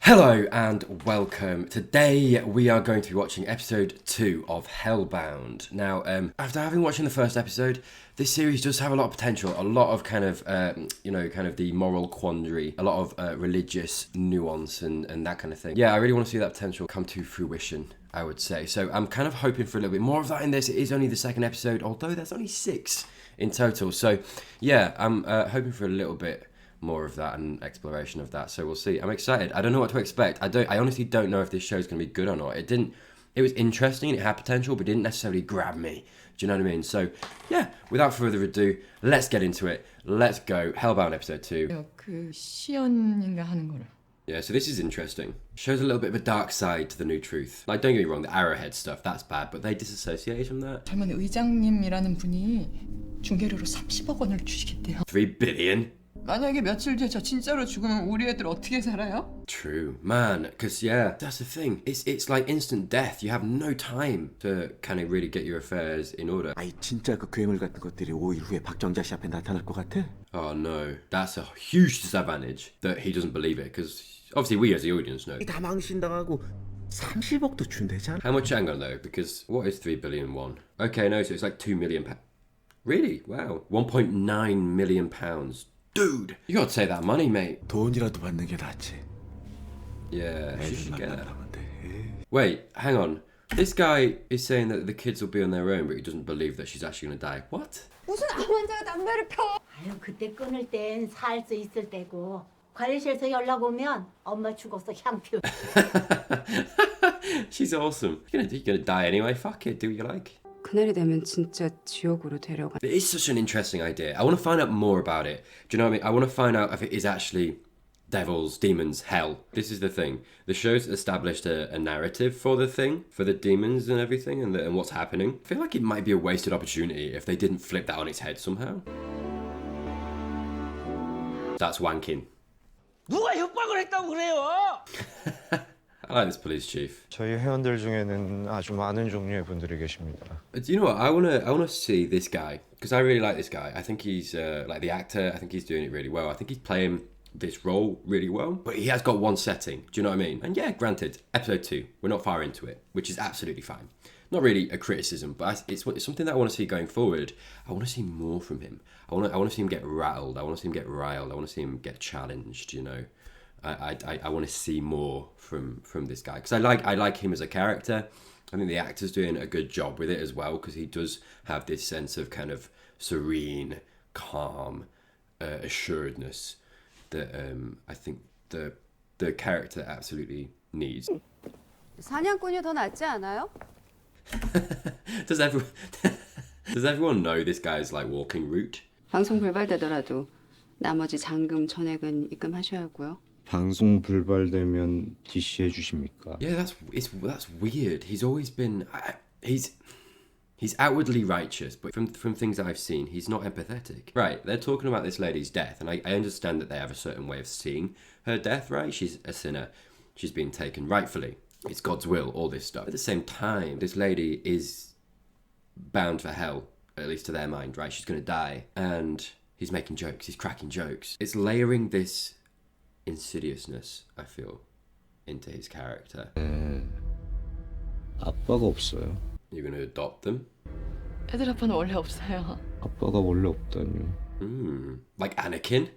Hello and welcome. Today we are going to be watching episode 2 of Hellbound. Now, after having watched the first episode, this series does have a lot of potential, a lot of kind of, kind of the moral quandary, a lot of religious nuance and that kind of thing. Yeah, I really want to see that potential come to fruition, I would say. So I'm kind of hoping for a little bit more of that in this. It is only the second episode, although there's only 6 in total. So yeah, I'm hoping for a little bit more of that and exploration of that, so we'll see. I'm excited. I don't know what to expect. I honestly don't know if this show's gonna be good or not. It was interesting, it had potential, but didn't necessarily grab me. Do you know what I mean? So yeah, without further ado, let's get into it. Let's go. Hellbound episode 2. 그 시연인가 하는 거를. Yeah, so this is interesting. Shows a little bit of a dark side to the new truth. Like, don't get me wrong, the arrowhead stuff, that's bad, but they disassociate from that. 젊은 의장님이라는 분이 중개료로 30억 원을 주시겠대요. 3 billion? 만약에 며칠 뒤에 저 진짜로 죽으면 우리 애들 어떻게 살아요? True, man. Because yeah, that's the thing. It's like instant death. You have no time to kind of really get your affairs in order. 아이 진짜 그 괴물 같은 것들이 5일 후에 박정자 씨 앞에 나타날 것 같아? Oh no, that's a huge disadvantage that he doesn't believe it. Because obviously we as the audience know. 다 망신당하고 30억도 준대잖아. How much? Hang on though, because what is 3 billion won? Okay, no, so it's like 2 million pounds. Really? Wow, 1.9 million pounds. Dude, you gotta take that money, mate. 돈이라도 받는 게 낫지. Yeah, she should get that. 만나면 돼. Wait, hang on. This guy is saying that the kids will be on their own, but he doesn't believe that she's actually gonna die. What? 무슨 암 환자가 담배를 펴? 아유 그때 끊을 땐 살 수 있을 때고 관리실에서 연락 오면 엄마 죽어서 향표. She's awesome. You're gonna die anyway. Fuck it. Do what you like. 그날이 되면 진짜 지옥으로 데려가. It is such an interesting idea. I want to find out more about it. Do you know what I mean? I want to find out if it is actually devils, demons, hell. This is the thing. The show's established a narrative for the thing, for the demons and everything, and what's happening. I feel like it might be a wasted opportunity if they didn't flip that on its head somehow. That's wanking. 누가 협박을 했다고 그래요? I like this police chief. 저희 회원들 중에는 아주 많은 종류의 분들이 계십니다. Do you know what? I wanna see this guy because I really like this guy. I think he's like the actor. I think he's doing it really well. I think he's playing this role really well. But he has got one setting. Do you know what I mean? And yeah, granted, episode 2, we're not far into it, which is absolutely fine. Not really a criticism, but it's something that I want to see going forward. I want to see more from him. I want to see him get rattled. I want to see him get riled. I want to see him get challenged. You know. I want to see more from this guy because I like him as a character. I think the actor's doing a good job with it as well because he does have this sense of kind of serene, calm, assuredness that I think the character absolutely needs. 사냥꾼이 더 낫지 않아요? Does everyone know this guy's like walking route? 방송 불발되더라도 나머지 잔금 전액은 입금하셔야 하고요. 방송 불발되면 DC해 주십니까? Yeah, that's weird. He's always been he's outwardly righteous, but from things I've seen, he's not empathetic. Right, they're talking about this lady's death, and I understand that they have a certain way of seeing her death, right? She's a sinner. She's been taken rightfully. It's God's will, all this stuff. At the same time, this lady is bound for hell, at least to their mind, right? She's going to die, and he's making jokes. He's cracking jokes. It's layering this insidiousness, I feel, into his character. 아빠가 없어요. You're going to adopt them? 애들 아빠는 원래 없어요. 아빠가 원래 없다니요. Like Anakin?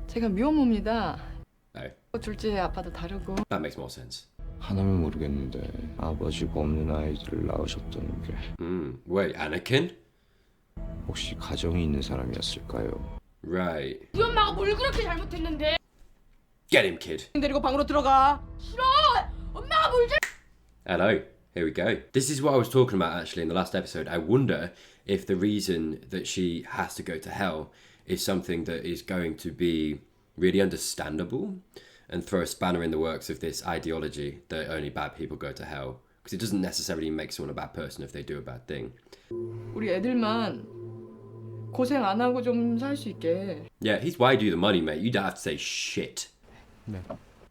제가 미혼모입니다. No, 둘째 아빠도 다르고. that makes more sense. 하나는 모르겠는데 아버지가 없는 아이들을 낳으셨다는 게 Wait, Anakin? 혹시 가정이 있는 사람이었을까요? Right. 우리 엄마가 뭘 그렇게 잘못했는데? Get him, kid. 데리고 방으로 들어가. 싫어! 엄마가 뭘 잘... Hello, here we go. This is what I was talking about actually in the last episode. I wonder if the reason that she has to go to hell is something that is going to be really understandable and throw a spanner in the works of this ideology that only bad people go to hell. Because it doesn't necessarily make someone a bad person if they do a bad thing. 우리 애들만 고생 안 하고 좀 살 수 있게. Yeah, he's why do the money, mate. You don't have to say shit.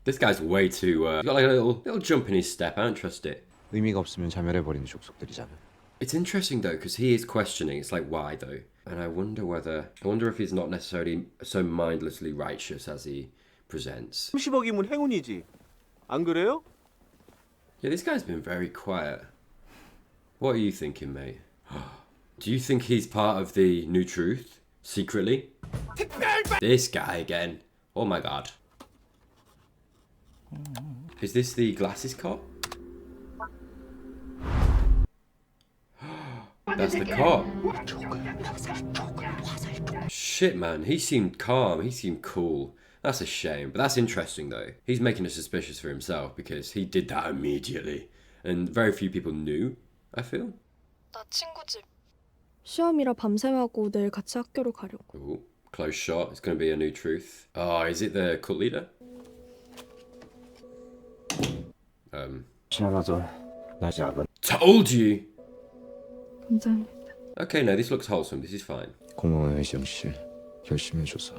This guy's way too. He's got like a little jump in his step. I don't trust it. 의미가 없으면 자멸해버리는 족속들이잖아. It's interesting though because he is questioning. It's like why though, and I wonder if he's not necessarily so mindlessly righteous as he presents. 30억이면 행운이지. 안 그래요? Yeah, this guy's been very quiet. What are you thinking, mate? Do you think he's part of the new truth? Secretly? This guy again. Oh my god. Is this the glasses cop? That's the cop. Shit, man. He seemed calm. He seemed cool. That's a shame. But that's interesting, though. He's making us suspicious for himself because he did that immediately. And very few people knew, I feel. 나 친구 집. 시험이라 밤샘하고 내일 같이 학교로 가려고. Ooh, close shot. It's going to be a new truth. Oh, is it the cult leader? 지나가던 나 작은 Told you! 감사합니다. Okay, no, this looks wholesome. This is fine. 고마워요 희정씨 열심히 해줘서.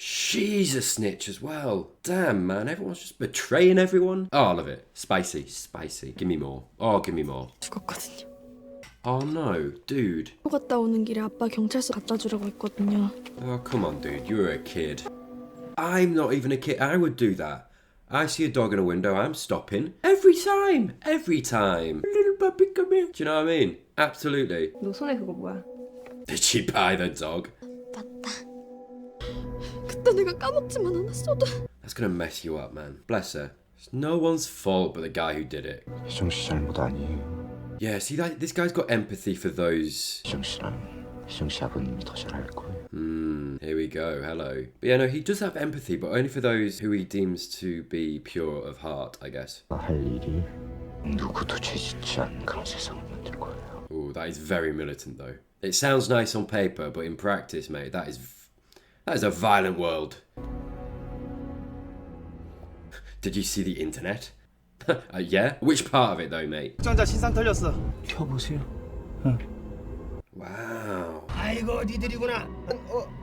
She's a snitch as well. Damn, man. Everyone's just betraying everyone. Oh, I love it. Spicy, spicy. Give me more. Oh, give me more. 죽었거든요. Oh, no. Dude. 학교 갔다 오는 길에 아빠 경찰서 갖다 주라고 했거든요. Oh, come on, dude. You're a kid. I'm not even a kid. I would do that. I see a dog in a window, I'm stopping. Every time. Every time. Little puppy, come here. Do you know what I mean? Absolutely. 너 손에 그거 뭐야? Did she buy the dog? 그때 내가 까먹지만 않았어도. That's gonna mess you up, man. Bless her. It's no one's fault but the guy who did it. 희정씨 잘못 아니에요. Yeah, see that this guy's got empathy for those. 희정씨랑 희정씨 아버님이 더 잘 알 거예요. Here we go. Hello. But yeah, no, he does have empathy, but only for those who he deems to be pure of heart, I guess. 할 일이 누구도 죄짓지 않은 그런 세상을 만들 거예요. Ooh, that is very militant, though. It sounds nice on paper, but in practice, mate, that is a violent world. Did you see the internet? Yeah? Which part of it, though, mate? 박정자 신상 털렸어. 켜보세요. Wow. 아이고 니들이구나.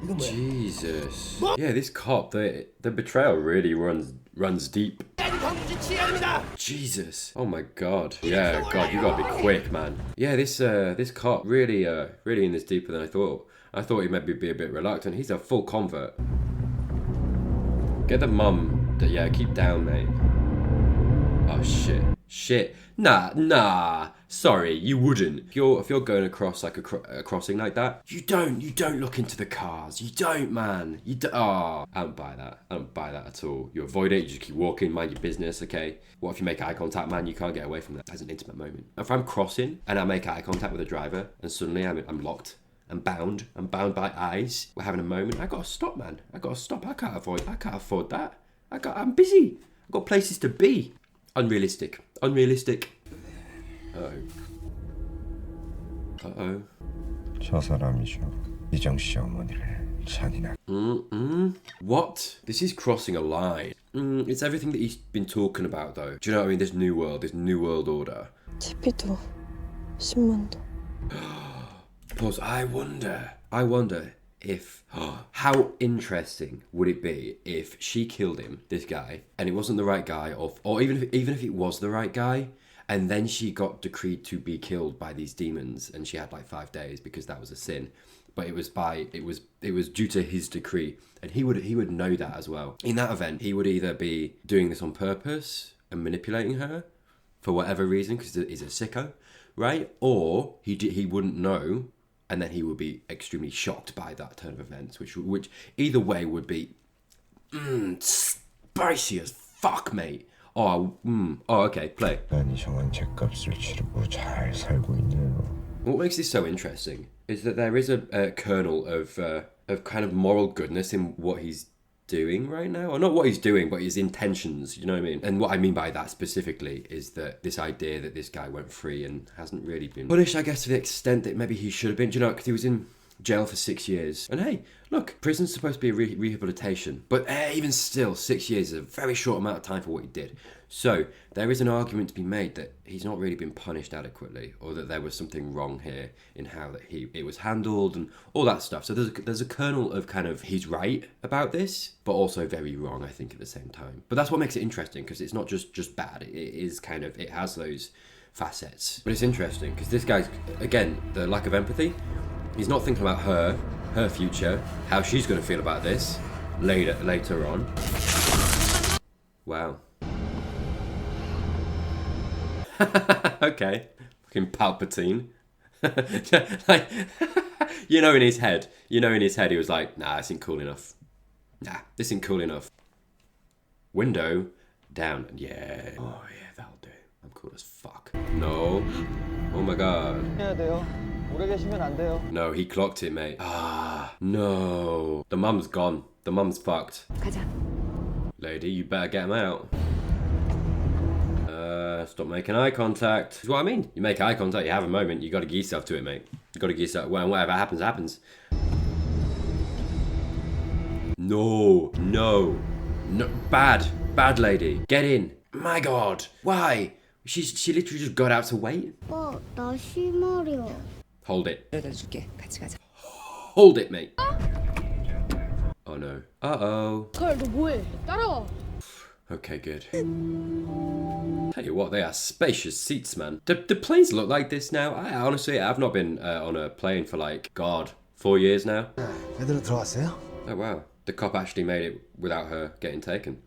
이건 뭐야? Jesus. Yeah, this cop, the betrayal really runs deep. 광주 치안입니다. Jesus. Oh my god. Yeah, god, you gotta be quick, man. Yeah, this cop really in this deeper than I thought. I thought he'd maybe be a bit reluctant. He's a full convert. Get the mum. Yeah, keep down, mate. Oh shit. Shit. Nah. Sorry, you wouldn't. If you're going across like a crossing like that, you don't look into the cars. You don't, man. You don't. Oh, I don't buy that. I don't buy that at all. You avoid it. You just keep walking, mind your business. Okay. What if you make eye contact, man? You can't get away from that. That's an intimate moment. If I'm crossing and I make eye contact with a driver and suddenly I'm locked. I'm bound by eyes. We're having a moment. I gotta stop, man. I gotta stop. I can't afford that. I'm busy. I've got places to be. Unrealistic. Uh-oh. 저 사람이죠. 희정씨 어머니를 잔인하게. What? This is crossing a line. It's everything that he's been talking about, though. Do you know what I mean? This new world order. TV도 10만도. Pause. I wonder if how interesting would it be if she killed him, this guy, and it wasn't the right guy, or even if it was the right guy, and then she got decreed to be killed by these demons, and she had like 5 days because that was a sin, but it was due to his decree, and he would know that as well. In that event, he would either be doing this on purpose and manipulating her for whatever reason because he's a sicko, right? Or he wouldn't know. And then he would be extremely shocked by that turn of events, which either way would be spicy as fuck, mate. Okay, play. 난 이상한 죗값을 치르고 잘 살고 있네요. What makes this so interesting is that there is a kernel of kind of moral goodness in what he's doing right now, or not what he's doing, but his intentions, you know what I mean? And what I mean by that specifically is that this idea that this guy went free and hasn't really been punished, I guess, to the extent that maybe he should have been, do you know, because he was in jail for 6 years. And hey, look, prison's supposed to be a rehabilitation, but even still, 6 years is a very short amount of time for what he did. So there is an argument to be made that he's not really been punished adequately, or that there was something wrong here in how that it was handled and all that stuff. So there's a kernel of kind of he's right about this, but also very wrong, I think, at the same time. But that's what makes it interesting, because it's not just bad. It is kind of, it has those facets. But it's interesting because this guy's, again, the lack of empathy. He's not thinking about her future, how she's going to feel about this. later on. Wow. Okay. Fucking Palpatine. Like, you know in his head he was like, nah, this ain't cool enough. Nah, this ain't cool enough. Window down. Yeah. Oh yeah, that'll do. I'm cool as fuck. No. Oh my god. No, he clocked it, mate. Ah, no. The mum's gone. The mum's fucked. 가자. Lady, you better get him out. Stop making eye contact. That's what I mean. You make eye contact, you have a moment, you gotta get yourself to it, mate. You gotta get yourself, well, whatever happens, happens. No, no, no, bad lady. Get in. My god, why? She literally just got out to wait. 오빠 나 심하려. Hold it. 데려다 줄게. 같이 가자. Hold it, mate. Oh no. Uh-oh. 걸, 너 뭐해? 따라와. Okay, good. Tell you what, they are spacious seats, man. Do planes look like this now? I honestly, I've not been on a plane for like, God, 4 years now. 애들은 들어왔어요? Oh wow. The cop actually made it without her getting taken.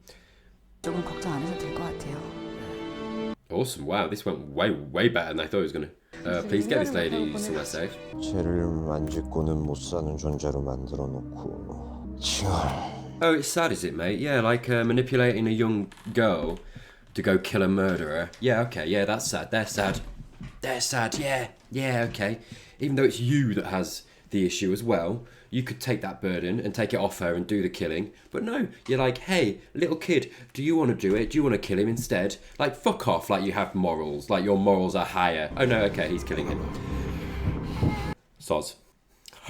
조금 걱정 안 해도 될 것 같아요. Awesome, wow, this went way better than I thought it was gonna. Please get this lady somewhere safe. 죄를 만짓고는 못 사는 존재로 만들어 놓고 칭얼. Oh, it's sad, is it, mate? Yeah, like manipulating a young girl to go kill a murderer. Yeah, okay, yeah, that's sad. They're sad. They're sad, yeah, okay. Even though it's you that has the issue as well, you could take that burden and take it off her and do the killing. But no, you're like, hey, little kid, do you want to do it? Do you want to kill him instead? Like, fuck off, like you have morals. Like, your morals are higher. Oh no, okay, he's killing him. Soz.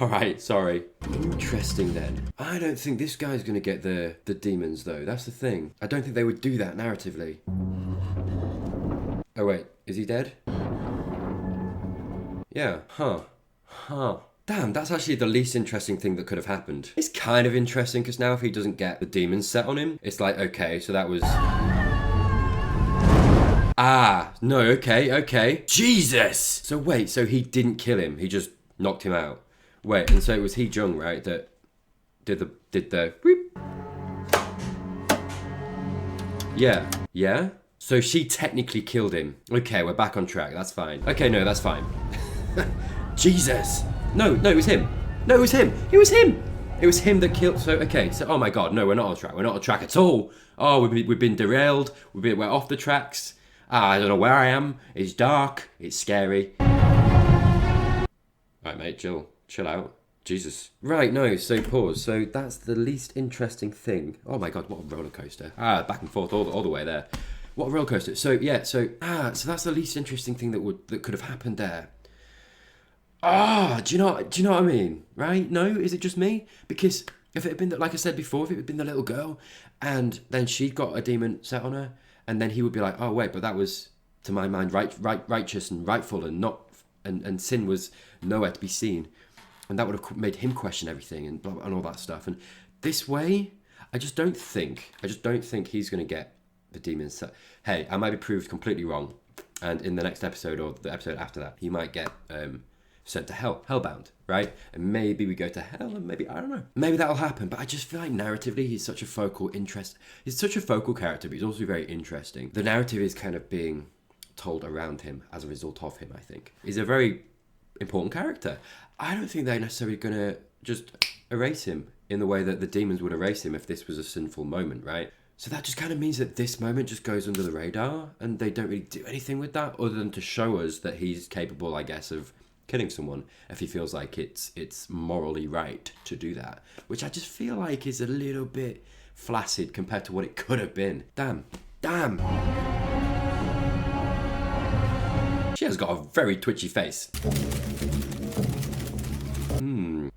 Alright, sorry. Interesting then. I don't think this guy's gonna get the demons though. That's the thing. I don't think they would do that narratively. Oh wait, is he dead? Yeah, huh. Damn, that's actually the least interesting thing that could have happened. It's kind of interesting because now if he doesn't get the demons set on him, it's like, okay, so that was... Ah, no, okay. Jesus! So wait, so he didn't kill him, he just knocked him out. Wait, and so it was Hee Jung, right, that did the whoop. Yeah? So she technically killed him. Okay, we're back on track, that's fine. Okay, no, that's fine. Jesus! No, it was him. No, it was him. It was him. It was him that killed. So, okay, so, oh my god, no, we're not on track. We're not on track at all. Oh, we've been derailed. We're off the tracks. I don't know where I am. It's dark. It's scary. Right, mate, chill out. Jesus. Right, no, so pause. So that's the least interesting thing. Oh my god, what a roller coaster. Back and forth all the way there. What a roller coaster. So yeah, so that's the least interesting thing that could have happened there. Do you know what I mean? Right? No, is it just me? Because if it had been like I said before, if it had been the little girl, and then she'd got a demon set on her, and then he would be like, oh wait, but that was to my mind righteous and rightful and not and sin was nowhere to be seen. And that would have made him question everything and blah, blah, and all that stuff. And this way, I just don't think he's going to get the demons set. Hey, I might be proved completely wrong. And in the next episode or the episode after that, he might get sent to Hellbound, right? And maybe we go to hell and maybe, I don't know. Maybe that'll happen. But I just feel like narratively, he's such a focal character, but he's also very interesting. The narrative is kind of being told around him as a result of him, I think. He's a very important character. I don't think they're necessarily going to just erase him in the way that the demons would erase him if this was a sinful moment, right? So that just kind of means that this moment just goes under the radar and they don't really do anything with that other than to show us that he's capable, I guess, of killing someone if he feels like it's morally right to do that. Which I just feel like is a little bit flaccid compared to what it could have been. Damn. She has got a very twitchy face.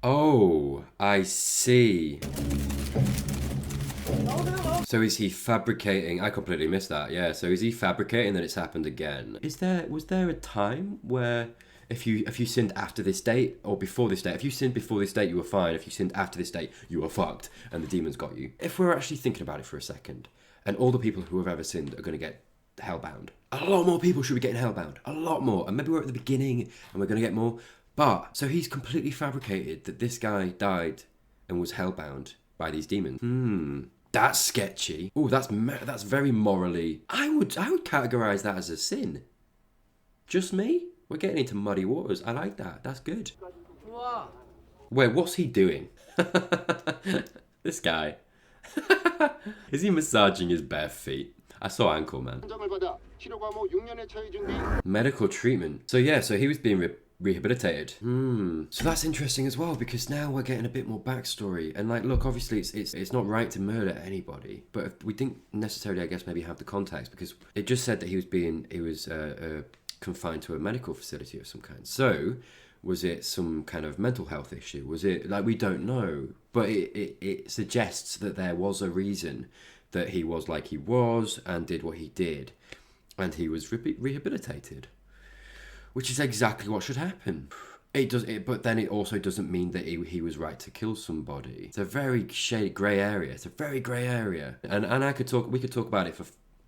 Oh, I see. So is he fabricating? I completely missed that. Yeah, so is he fabricating that it's happened again? Was there a time where if you sinned after this date or before this date, if you sinned before this date, you were fine. If you sinned after this date, you were fucked and the demons got you. If we're actually thinking about it for a second, and all the people who have ever sinned are going to get hellbound. A lot more people should be getting hellbound. A lot more. And maybe we're at the beginning and we're going to get more. But, so he's completely fabricated that this guy died and was hellbound by these demons. That's sketchy. Oh, that's very morally. I would categorize that as a sin. Just me? We're getting into muddy waters. I like that. That's good. Wait, what's he doing? This guy. Is he massaging his bare feet? I saw ankle, man. Medical treatment. So yeah, so he was being rehabilitated. So that's interesting as well, because now we're getting a bit more backstory. And like, look, obviously it's not right to murder anybody, but if we didn't necessarily, I guess, maybe have the context, because it just said that he was confined to a medical facility of some kind. So was it some kind of mental health issue? Was it, like, we don't know, but it suggests that there was a reason that he was like he was and did what he did, and he was rehabilitated, which is exactly what should happen. But then it also doesn't mean that he was right to kill somebody. It's a very grey area. It's a very grey area, and we could talk about it for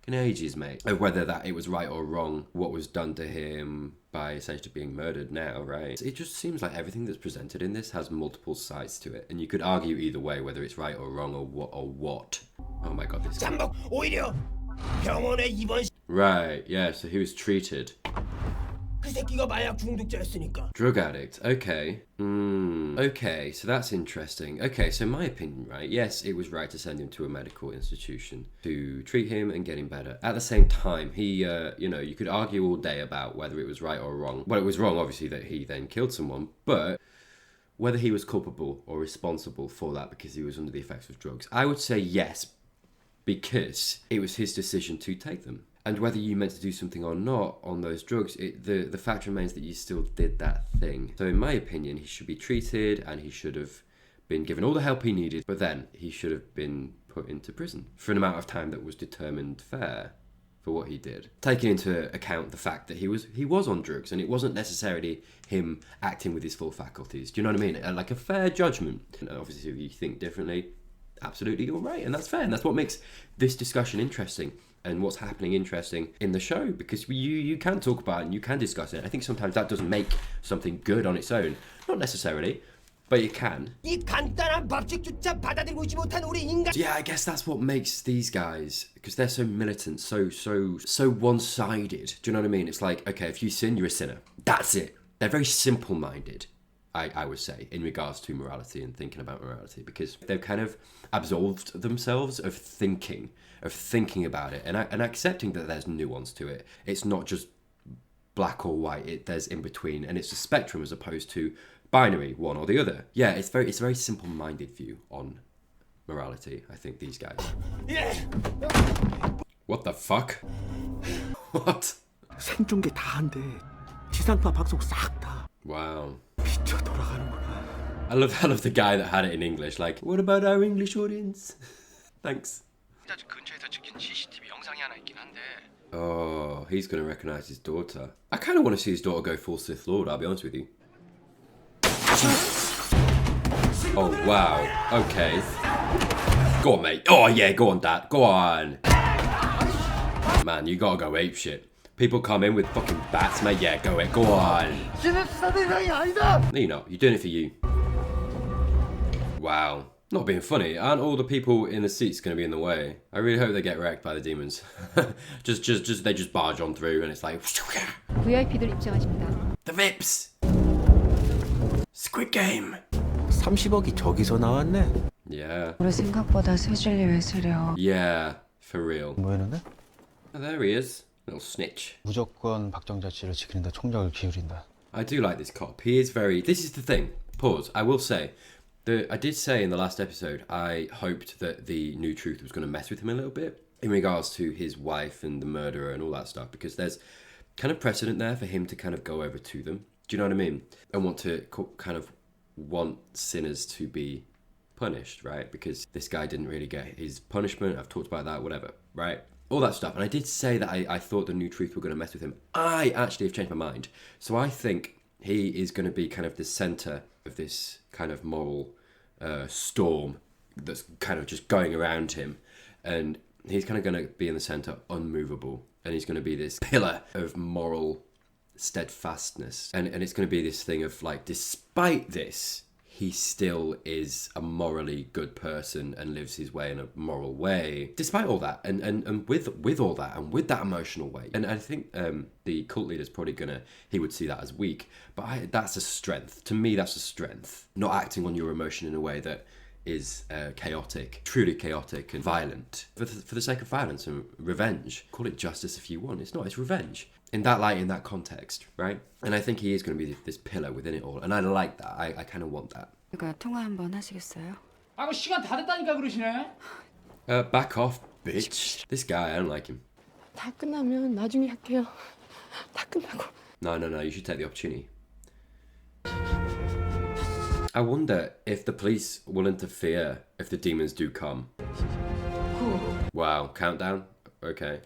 ages, mate, of whether that it was right or wrong what was done to him by essentially being murdered now, right? It just seems like everything that's presented in this has multiple sides to it, and you could argue either way whether it's right or wrong or what. Oh my god, this guy. 오히려 병원에 입원. Right, yeah, so he was treated. 그 새끼가 마약 중독자였으니까. Drug addict, okay. Okay, so that's interesting. Okay, so my opinion, right? Yes, it was right to send him to a medical institution to treat him and get him better. At the same time, he, you could argue all day about whether it was right or wrong. Well, it was wrong, obviously, that he then killed someone, but whether he was culpable or responsible for that because he was under the effects of drugs, I would say yes, because it was his decision to take them. And whether you meant to do something or not on those drugs, the fact remains that you still did that thing. So in my opinion, he should be treated and he should have been given all the help he needed, but then he should have been put into prison for an amount of time that was determined fair for what he did. Taking into account the fact that he was on drugs and it wasn't necessarily him acting with his full faculties. Do you know what I mean? Like a fair judgment. And obviously, if you think differently, absolutely you're right, and that's fair. And that's what makes this discussion interesting. And what's happening interesting in the show, because you can talk about it and you can discuss it. I think sometimes that doesn't make something good on its own. Not necessarily, but it can. 이 간단한 법칙조차 받아들이고 있지 못한 우리 인간. Yeah, I guess that's what makes these guys, because they're so militant, so one-sided. Do you know what I mean? It's like, okay, if you sin, you're a sinner. That's it. They're very simple-minded, I would say, in regards to morality and thinking about morality, because they've kind of absolved themselves of thinking about it and accepting that there's nuance to it. It's not just black or white. There's in between, and it's a spectrum as opposed to binary, one or the other. Yeah, it's a very simple-minded view on morality, I think, these guys. What the fuck? What? 생존계 다 한대. 지상파 방송 싹 다. Wow. 미쳐 돌아가는구나. I love the guy that had it in English. Like, what about our English audience? Thanks. Oh, he's gonna recognize his daughter. I kind of want to see his daughter go full Sith Lord, I'll be honest with you. Oh, wow. Okay. Go on, mate. Oh, yeah, go on, Dad. Go on. Man, you gotta go apeshit. People come in with fucking bats, mate. Yeah, go on. No, you're not. You're doing it for you. Wow. Not being funny, aren't all the people in the seats going to be in the way? I really hope they get wrecked by the demons. They just barge on through and it's like... VIP들 입장하십니다. The VIPs! Squid Game! 30억이 저기서 나왔네. Yeah. 우리 생각보다 세질리 왜 세려. Yeah, for real. 뭐 했는데? Oh, there he is. Little snitch. 무조건 박정자 씨를 지키는데 총력을 기울인다. I do like this cop. He is very... This is the thing. Pause. I will say... I did say in the last episode, I hoped that the new truth was going to mess with him a little bit in regards to his wife and the murderer and all that stuff, because there's kind of precedent there for him to kind of go over to them. Do you know what I mean? And want sinners to be punished, right? Because this guy didn't really get his punishment. I've talked about that, whatever, right? All that stuff. And I did say that I thought the new truth were going to mess with him. I actually have changed my mind. So I think he is going to be kind of the center of this kind of moral storm that's kind of just going around him, and he's kind of going to be in the center, unmovable, and he's going to be this pillar of moral steadfastness, and it's going to be this thing of like, despite this, he still is a morally good person and lives his way in a moral way, despite all that, and with all that, and with that emotional weight. And I think the cult leader's probably he would see that as weak, but that's a strength. To me, that's a strength. Not acting on your emotion in a way that is chaotic, truly chaotic and violent for the sake of violence and revenge. Call it justice if you want. It's not, it's revenge. In that light, in that context, right? And I think he is going to be this pillar within it all. And I like that. I kind of want that. 그러니까 통화 한번 하시겠어요? 아, 시간 다 됐다니까 그러시네. Back off, bitch. This guy, I don't like him. 다 끝나면 나중에 할게요. 다 끝나고. No, you should take the opportunity. I wonder if the police will interfere if the demons do come. Wow, countdown? Okay.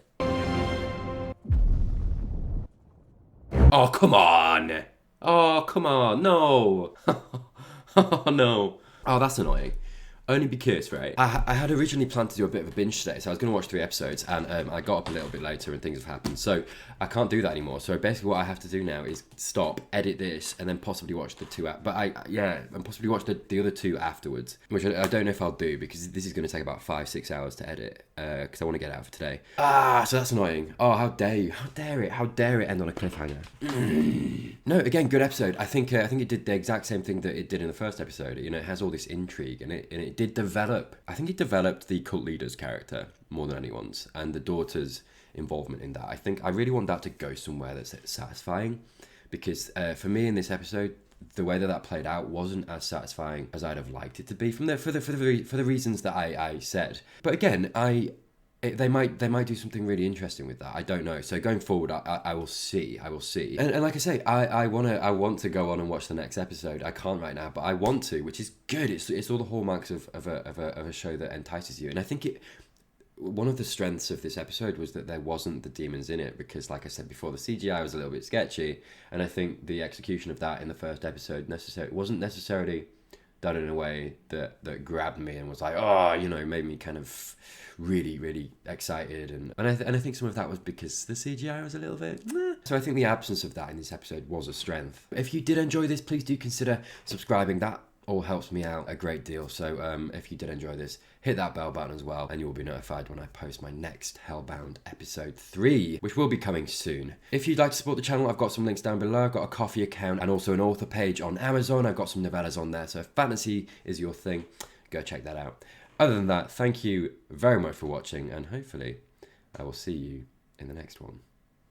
Oh, come on! Oh, come on, no! Oh, no. Oh, that's annoying. Only because, right, I had originally planned to do a bit of a binge today, so I was going to watch 3 episodes, and I got up a little bit later and things have happened, so I can't do that anymore. So basically what I have to do now is stop, edit this, and then possibly watch the 2, and possibly watch the other 2 afterwards, which I don't know if I'll do, because this is going to take about 5-6 hours to edit, because I want to get it out for today. So that's annoying. Oh, how dare you, how dare it end on a cliffhanger. No, again, good episode. I think it did the exact same thing that it did in the first episode. You know, it has all this intrigue, and it did develop. I think it developed the cult leader's character more than anyone's, and the daughter's involvement in that. I really want that to go somewhere that's satisfying, because for me in this episode, the way that played out wasn't as satisfying as I'd have liked it to be for the reasons that I said. But again, they might do something really interesting with that. I don't know. So going forward, I will see. And like I say, I want to go on and watch the next episode. I can't right now, but I want to, which is good. It's all the hallmarks of a show that entices you. And I think one of the strengths of this episode was that there wasn't the demons in it, because like I said before, the CGI was a little bit sketchy, and I think the execution of that in the first episode wasn't necessarily done in a way that grabbed me and was like, oh, you know, made me kind of really, really excited. And I think some of that was because the CGI was a little bit meh. So I think the absence of that in this episode was a strength. If you did enjoy this, please do consider subscribing. That all helps me out a great deal. So if you did enjoy this, hit that bell button as well, and you will be notified when I post my next Hellbound episode 3, which will be coming soon. If you'd like to support the channel, I've got some links down below. I've got a Ko-fi account and also an author page on Amazon. I've got some novellas on there, so if fantasy is your thing, go check that out. Other than that, thank you very much for watching, and hopefully I will see you in the next one.